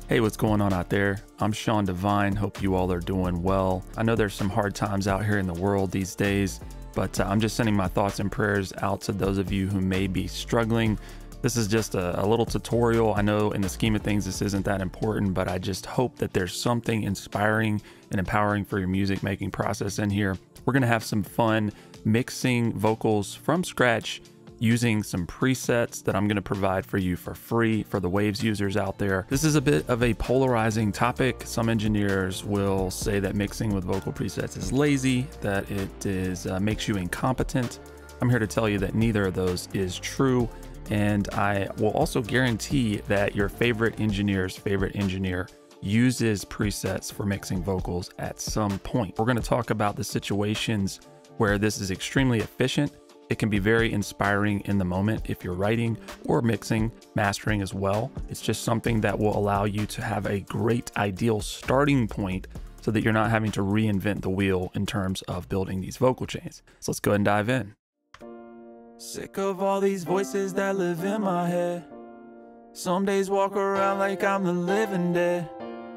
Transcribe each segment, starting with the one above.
Hey, what's going on out there? I'm Sean Devine. Hope you all are doing well. I know there's some hard times out here in the world these days, but I'm just sending my thoughts and prayers out to those of you who may be struggling. This is just a little tutorial. I know in the scheme of things, this isn't that important, but I just hope that there's something inspiring and empowering for your music making process in here. We're gonna have some fun mixing vocals from scratch using some presets that I'm going to provide for you for free for the Waves users out there. This is a bit of a polarizing topic. Some engineers will say that mixing with vocal presets is lazy, that it is makes you incompetent. I'm here to tell you that neither of those is true. And I will also guarantee that your favorite engineer's favorite engineer uses presets for mixing vocals at some point. We're going to talk about the situations where this is extremely efficient. It can be very inspiring in the moment if you're writing or mixing, mastering as well. It's just something that will allow you to have a great ideal starting point so that you're not having to reinvent the wheel in terms of building these vocal chains. So let's go ahead and dive in. Sick of all these voices that live in my head. Some days walk around like I'm the living dead.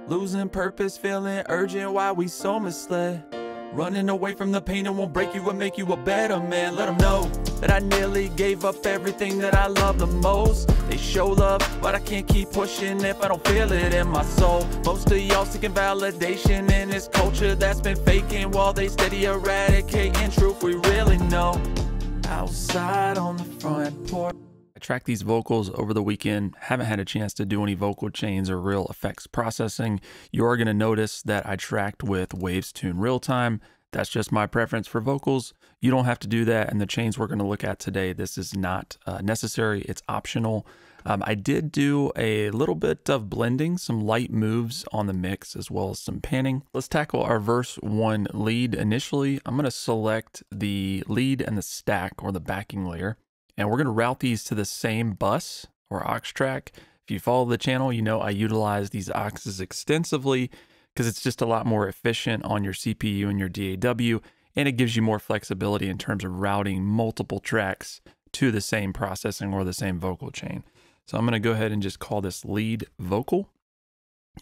Losing purpose, feeling urgent, why we so misled. Running away from the pain, it won't break you and make you a better man. Let them know that I nearly gave up everything that I love the most. They show love, but I can't keep pushing if I don't feel it in my soul. Most of y'all seeking validation in this culture that's been faking, while they steady eradicating truth we really know. Outside on the front porch. I tracked these vocals over the weekend, haven't had a chance to do any vocal chains or real effects processing. You are going to notice that I tracked with Waves Tune Realtime. That's just my preference for vocals. You don't have to do that, and the chains we're going to look at today, this is not necessary, it's optional. I did do a little bit of blending, some light moves on the mix, as well as some panning. Let's tackle our verse 1 lead initially. I'm going to select the lead and the stack, or the backing layer. And we're going to route these to the same bus or aux track. If you follow the channel, you know I utilize these auxes extensively because it's just a lot more efficient on your CPU and your DAW, and it gives you more flexibility in terms of routing multiple tracks to the same processing or the same vocal chain. So I'm going to go ahead and just call this lead vocal.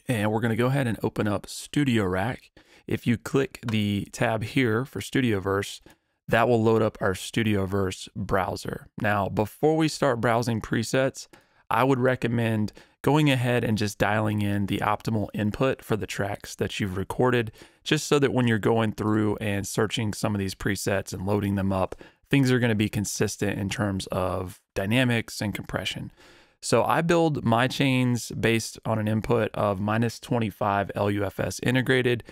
And we're going to go ahead and open up Studio Rack. If you click the tab here for Studioverse, that will load up our Studioverse browser. Now, before we start browsing presets, I would recommend going ahead and just dialing in the optimal input for the tracks that you've recorded, just so that when you're going through and searching some of these presets and loading them up, things are going to be consistent in terms of dynamics and compression. So I build my chains based on an input of -25 LUFS integrated.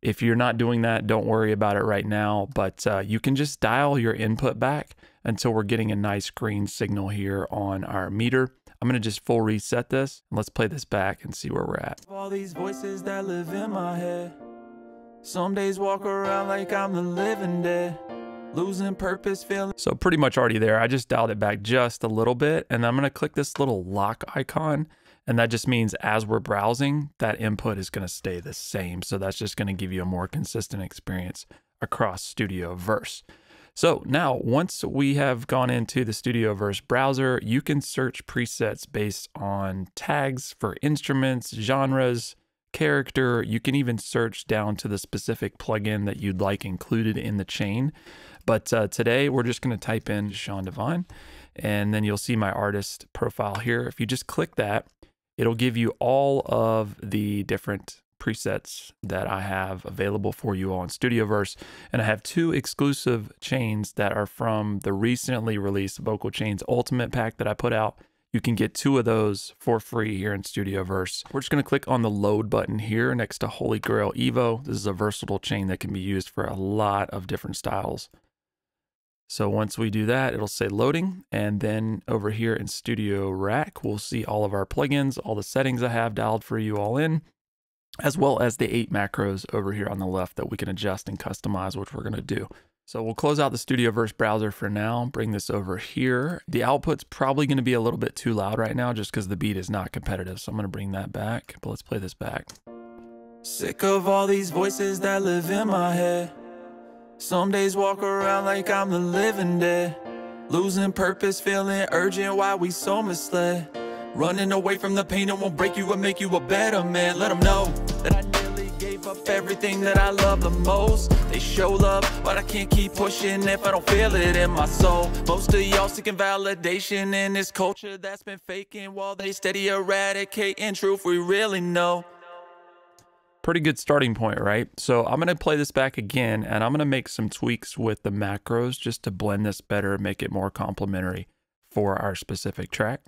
If you're not doing that, don't worry about it right now, but you can just dial your input back until we're getting a nice green signal here on our meter. I'm gonna just full reset this. Let's play this back and see where we're at. All these voices that live in my head. Some days walk around like I'm the living dead. Losing purpose, feeling. So pretty much already there. I just dialed it back just a little bit, and I'm gonna click this little lock icon. And that just means as we're browsing, that input is going to stay the same. So that's just going to give you a more consistent experience across Studioverse. So now, once we have gone into the Studioverse browser, you can search presets based on tags for instruments, genres, character. You can even search down to the specific plugin that you'd like included in the chain. But today, we're just going to type in Sean Devine, and then you'll see my artist profile here. If you just click that, it'll give you all of the different presets that I have available for you on Studioverse. And I have 2 exclusive chains that are from the recently released Vocal Chains Ultimate Pack that I put out. You can get 2 of those for free here in Studioverse. We're just going to click on the load button here next to Holy Grail Evo. This is a versatile chain that can be used for a lot of different styles. So once we do that, it'll say loading, and then over here in Studio Rack, we'll see all of our plugins, all the settings I have dialed for you all in, as well as the 8 macros over here on the left that we can adjust and customize, which we're going to do. So we'll close out the Studioverse browser for now, bring this over here. The output's probably going to be a little bit too loud right now just because the beat is not competitive. So I'm going to bring that back, but let's play this back. Sick of all these voices that live in my head. Some days walk around like I'm the living dead. Losing purpose, feeling urgent, why we so misled. Running away from the pain, it won't break you and make you a better man. Let them know that I nearly gave up everything that I love the most. They show love, but I can't keep pushing if I don't feel it in my soul. Most of y'all seeking validation in this culture that's been faking, while they steady eradicating truth we really know. Pretty good starting point, right? So I'm going to play this back again, and I'm going to make some tweaks with the macros just to blend this better, make it more complementary for our specific track.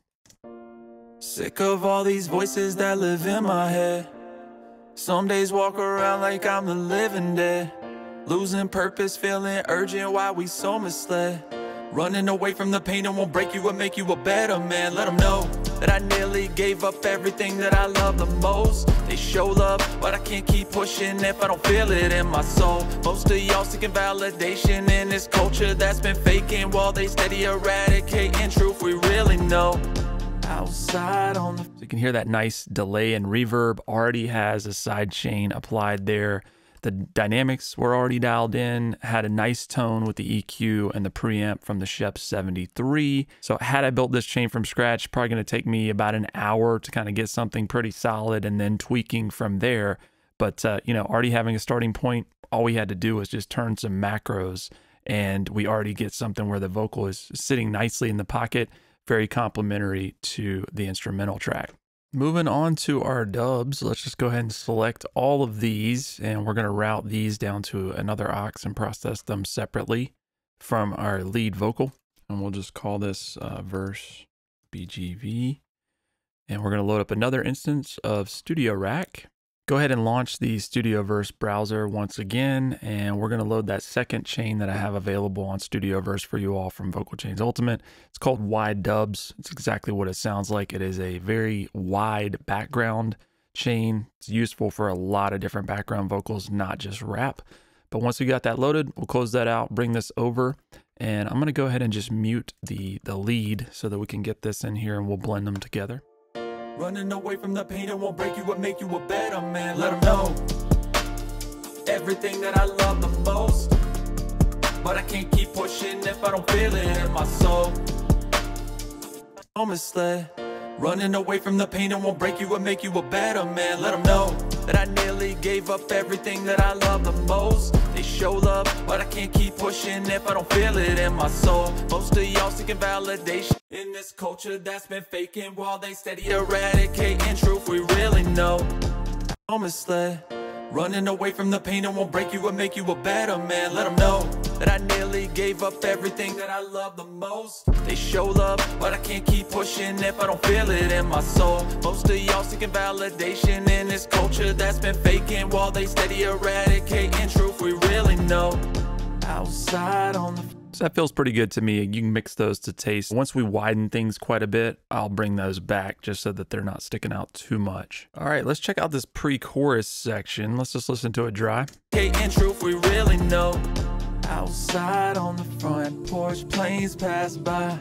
Sick of all these voices that live in my head. Some days walk around like I'm the living dead. Losing purpose, feeling urgent, why we so misled. Running away from the pain, it won't break you and make you a better man. Let them know that I nearly gave up everything that I love the most. They show love, but I can't keep pushing if I don't feel it in my soul. Most of y'all seeking validation in this culture that's been faking, while they steady eradicating truth we really know. Outside on the... So you can hear that nice delay and reverb already has a side chain applied there. The dynamics were already dialed in, had a nice tone with the EQ and the preamp from the Shep 73. So had I built this chain from scratch, probably going to take me about an hour to kind of get something pretty solid and then tweaking from there. But, you know, already having a starting point, all we had to do was just turn some macros and we already get something where the vocal is sitting nicely in the pocket, very complementary to the instrumental track. Moving on to our dubs, let's just go ahead and select all of these, and we're going to route these down to another aux and process them separately from our lead vocal. And we'll just call this verse BGV. And we're going to load up another instance of Studio Rack. Go ahead and launch the Studioverse browser once again, and we're going to load that second chain that I have available on Studioverse for you all from Vocal Chains Ultimate. It's called Wide Dubs. It's exactly what it sounds like. It is a very wide background chain. It's useful for a lot of different background vocals, not just rap. But once we got that loaded, we'll close that out, bring this over, and I'm going to go ahead and just mute the lead so that we can get this in here and we'll blend them together. Running away from the pain, it won't break you and make you a better man. Let them know everything that I love the most, but I can't keep pushing if I don't feel it in my soul. I'm misled. Running away from the pain, it won't break you and make you a better man. Let them know that I nearly gave up everything that I love the most. They show love, but I can't keep pushing if I don't feel it in my soul. Most of y'all seeking validation in this culture that's been faking, while they steady eradicating truth we really know. I'm misled. Running away from the pain, it won't break you and make you a better man. Let them know that I nearly gave up everything that I love the most. They show love, but I can't keep pushing if I don't feel it in my soul. Most of y'all seeking validation in this culture that's been faking, while they steady eradicating truth we really know. Outside on the... So that feels pretty good to me. You can mix those to taste. Once we widen things quite a bit, I'll bring those back just so that they're not sticking out too much. All right, let's check out this pre-chorus section. Let's just listen to it dry. In truth we really know. Outside on the front porch, planes pass by.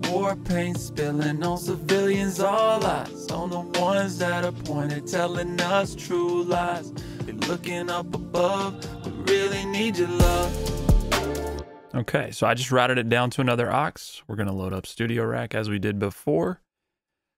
War paint spilling on civilians, all eyes on the ones that are pointed, telling us true lies. We're looking up above, we really need your love. Okay, so I just routed it down to another aux. We're going to load up Studio Rack as we did before.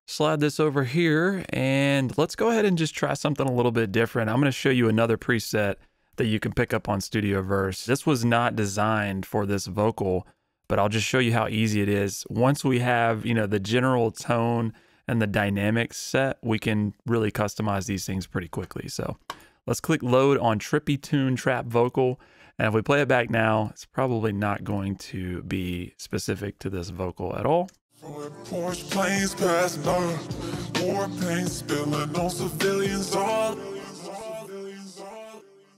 Slide this over here, and let's go ahead and just try something a little bit different. I'm going to show you another preset that you can pick up on Studioverse. This was not designed for this vocal, but I'll just show you how easy it is. Once we have, you know, the general tone and the dynamics set, we can really customize these things pretty quickly. So let's click load on Trippy Tune Trap Vocal. And if we play it back now, it's probably not going to be specific to this vocal at all. Porch planes pass by, war paint spilling on civilians all.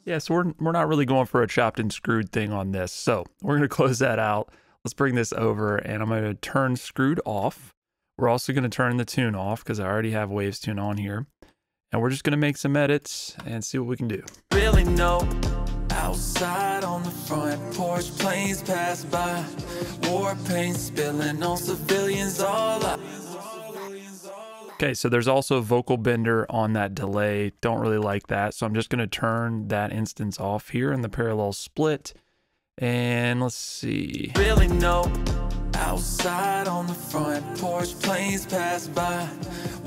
Yeah, so we're not really going for a chopped and screwed thing on this. So we're going to close that out. Let's bring this over, and I'm going to turn screwed off. We're also going to turn the tune off because I already have Waves Tune on here. And we're just going to make some edits and see what we can do. Really know. Outside on the front porch, planes pass by. War paint spilling on civilians all up. Okay, so there's also a vocal bender on that delay. Don't really like that. So I'm just going to turn that instance off here in the parallel split. And let's see. Really know. Outside on the front porch, planes pass by.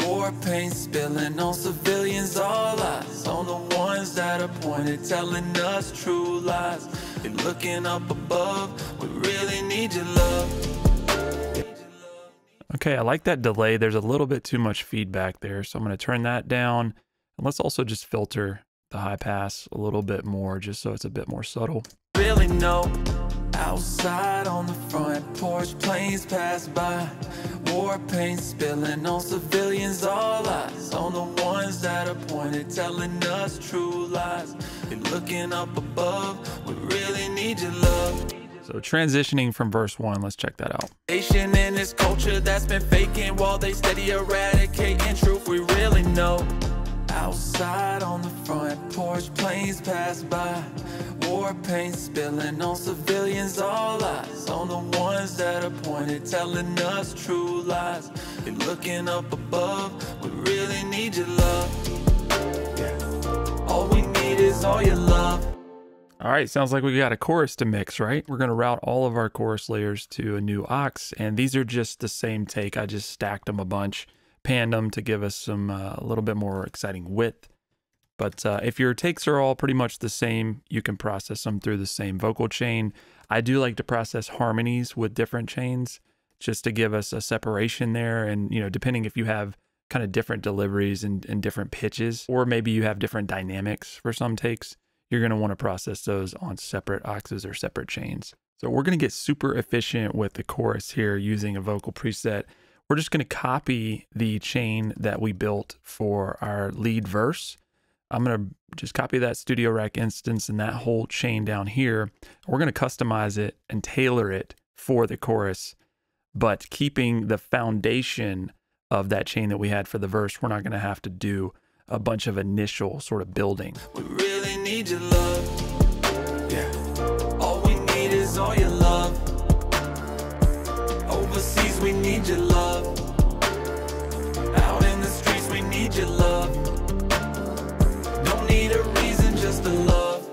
War paint spilling on civilians, all eyes on the ones that are pointed, telling us true lies. You're looking up above, we really need your love. Okay, I like that delay. There's a little bit too much feedback there, so I'm going to turn that down. And let's also just filter the high pass a little bit more, just so it's a bit more subtle. Really know. Outside on the front porch, planes pass by. War paint spilling on civilians, all eyes on the ones that are pointed, telling us true lies. You're looking up above, we really need your love. So transitioning from verse 1, let's check that out. In this culture that's been faking while they steady eradicating truth we really know. Outside on the front porch, planes pass by. War paint spilling on civilians, all eyes on the ones that are pointed, telling us true lies. You're looking up above, we really need your love. Yeah. All we need is all your love. All right, sounds like we got a chorus to mix, right? We're going to route all of our chorus layers to a new aux, and these are just the same take. I just stacked them a bunch, panned them to give us some a little bit more exciting width. But if your takes are all pretty much the same, you can process them through the same vocal chain. I do like to process harmonies with different chains just to give us a separation there. And, you know, depending if you have kind of different deliveries and different pitches, or maybe you have different dynamics for some takes, you're going to want to process those on separate auxes or separate chains. So we're going to get super efficient with the chorus here using a vocal preset. We're just going to copy the chain that we built for our lead verse. I'm going to just copy that Studio Rack instance and that whole chain down here. We're going to customize it and tailor it for the chorus, but keeping the foundation of that chain that we had for the verse. We're not going to have to do a bunch of initial sort of building. We really need your love. Yeah. All we need is all your love. Overseas, we need your love. Out in the streets, we need your love. Need a reason, just a love.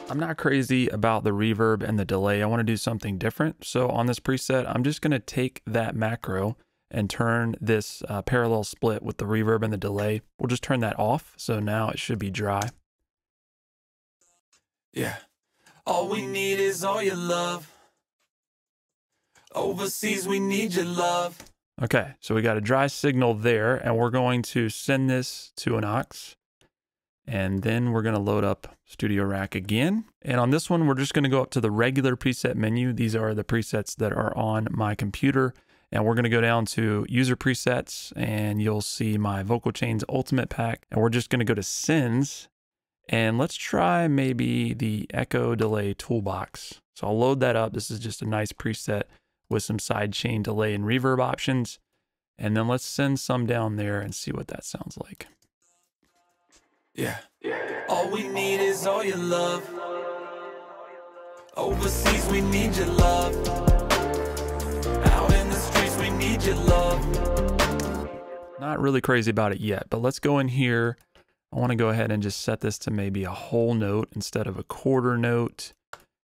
I'm not crazy about the reverb and the delay. I want to do something different. So on this preset, I'm just going to take that macro and turn this parallel split with the reverb and the delay. We'll just turn that off. So now it should be dry. Yeah. All we need is all your love. Overseas, we need your love. Okay, so we got a dry signal there, and we're going to send this to an aux. And then we're going to load up Studio Rack again. And on this one, we're just going to go up to the regular preset menu. These are the presets that are on my computer. And we're going to go down to user presets, and you'll see my Vocal Chains Ultimate Pack. And we're just going to go to sends. And let's try maybe the Echo Delay Toolbox. So I'll load that up. This is just a nice preset with some sidechain delay and reverb options. And then let's send some down there and see what that sounds like. Yeah. All we need is all your love. Overseas, we need your love. Out in the streets, we need your love. Not really crazy about it yet, but let's go in here. I want to go ahead and just set this to maybe a whole note instead of a quarter note.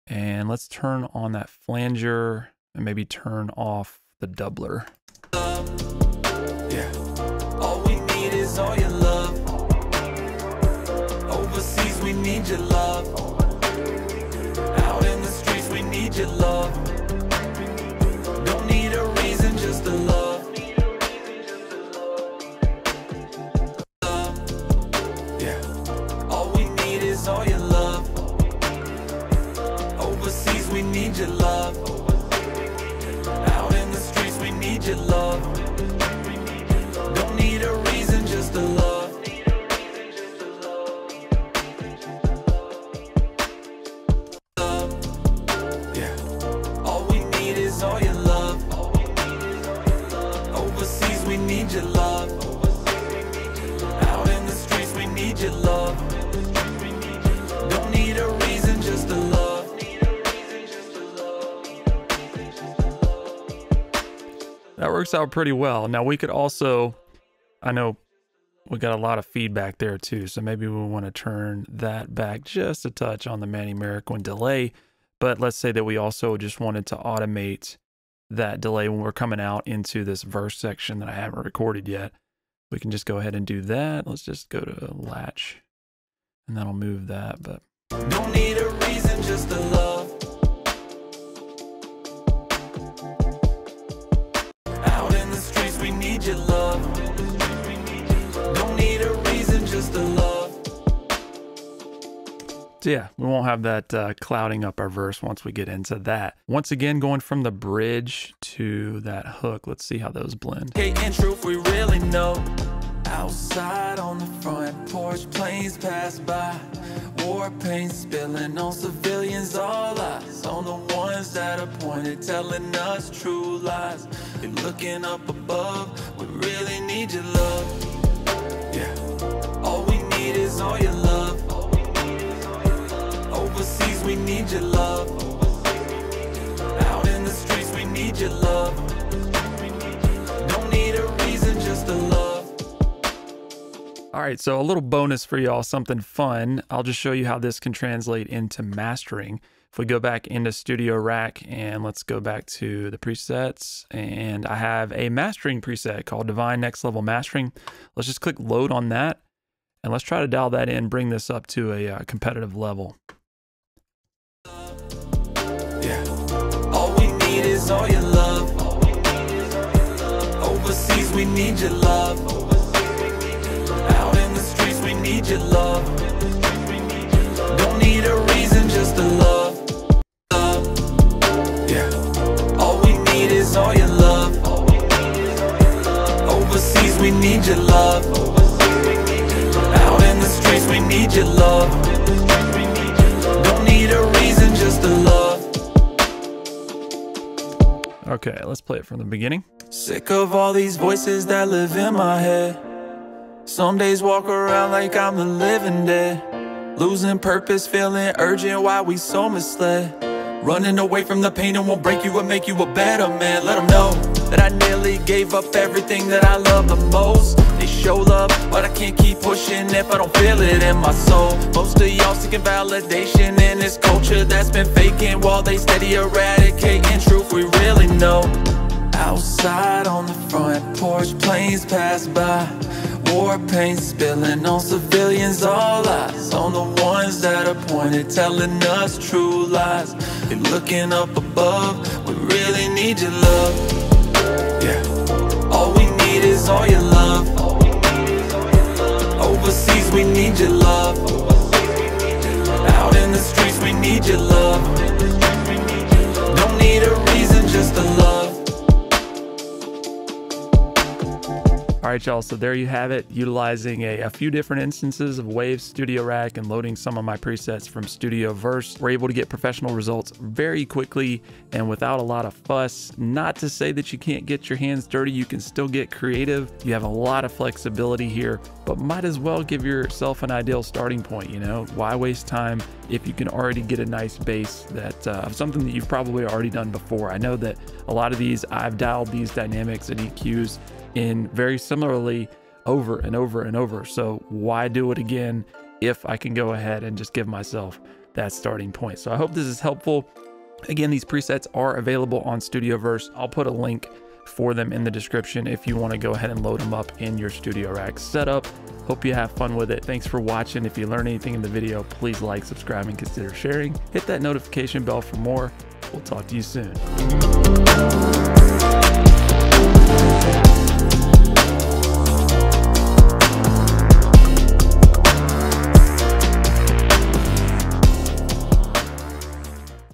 And let's turn on that flanger and maybe turn off the doubler. Yeah. All we need is all your love. Overseas, we need your love. Out in the streets, we need your love. Don't need a reason, just a love. Yeah. All we need is all your love. Overseas, we need your love. Out in the streets, we need your love. Don't need a reason, just a love. All your love. Overseas, we need your love. Out in the streets, we need your love. Don't need a reason, just a love. That works out pretty well. Now we could also, I know we got a lot of feedback there too, so maybe we want to turn that back just a touch on the Manny Marroquin delay. But let's say that we also just wanted to automate that delay when we're coming out into this verse section that I haven't recorded yet. We can just go ahead and do that. Let's just go to latch and that'll move that. But don't need a reason, just to love. Out in the streets, we need your love. Don't need a reason, just to love. So yeah, we won't have that clouding up our verse once we get into that. Once again, going from the bridge to that hook, let's see how those blend. Okay, in truth, we really know. Outside on the front porch, planes pass by. War paint spilling on civilians, all eyes on the ones that are pointed, telling us true lies. You're looking up above, we really need your love. Yeah, all we need is all your love. Overseas, we need your love. Out in the streets, we need your love. Don't need a reason, just to love. All right, so a little bonus for y'all, something fun. I'll just show you how this can translate into mastering. If we go back into Studio Rack and let's go back to the presets, and I have a mastering preset called Divine Next Level Mastering. Let's just click load on that and let's try to dial that in, bring this up to a competitive level. Yeah, all we need is all your love. Overseas, we need your love. Out in the streets, we need your love. Don't need a reason, just to love. Yeah, all we need is all your love. Overseas, we need your love. Out in the streets, we need your love. Don't need a reason, just to love. Okay, let's play it from the beginning. Sick of all these voices that live in my head. Some days walk around like I'm the living dead. Losing purpose, feeling urgent, why we so misled. Running away from the pain and won't break you and make you a better man. Let them know that I nearly gave up everything that I love the most. They show love, but I can't keep pushing if I don't feel it in my soul. Most of y'all seeking validation in this culture that's been faking, while they steady eradicating truth we really know. Outside on the front porch, planes pass by. War paint spilling on civilians, all eyes on the ones that are pointed, telling us true lies. You're looking up above, we really need your love. Yeah, all we need is all your love. Overseas, we need your love. Out in the streets, we need your love. Don't need a reason, just to love. All right, y'all, so there you have it, utilizing a few different instances of Waves Studio Rack and loading some of my presets from Studio Verse. We're able to get professional results very quickly and without a lot of fuss. Not to say that you can't get your hands dirty, you can still get creative. You have a lot of flexibility here, but might as well give yourself an ideal starting point, you know? Why waste time if you can already get a nice base that of something that you've probably already done before? I know that a lot of these, I've dialed these dynamics and EQs in very similarly over and over and over. So why do it again if I can go ahead and just give myself that starting point? So I hope this is helpful. Again, these presets are available on Studioverse. I'll put a link for them in the description if you want to go ahead and load them up in your Studio Rack setup. Hope you have fun with it. Thanks for watching. If you learned anything in the video, please like, subscribe, and consider sharing. Hit that notification bell for more. We'll talk to you soon.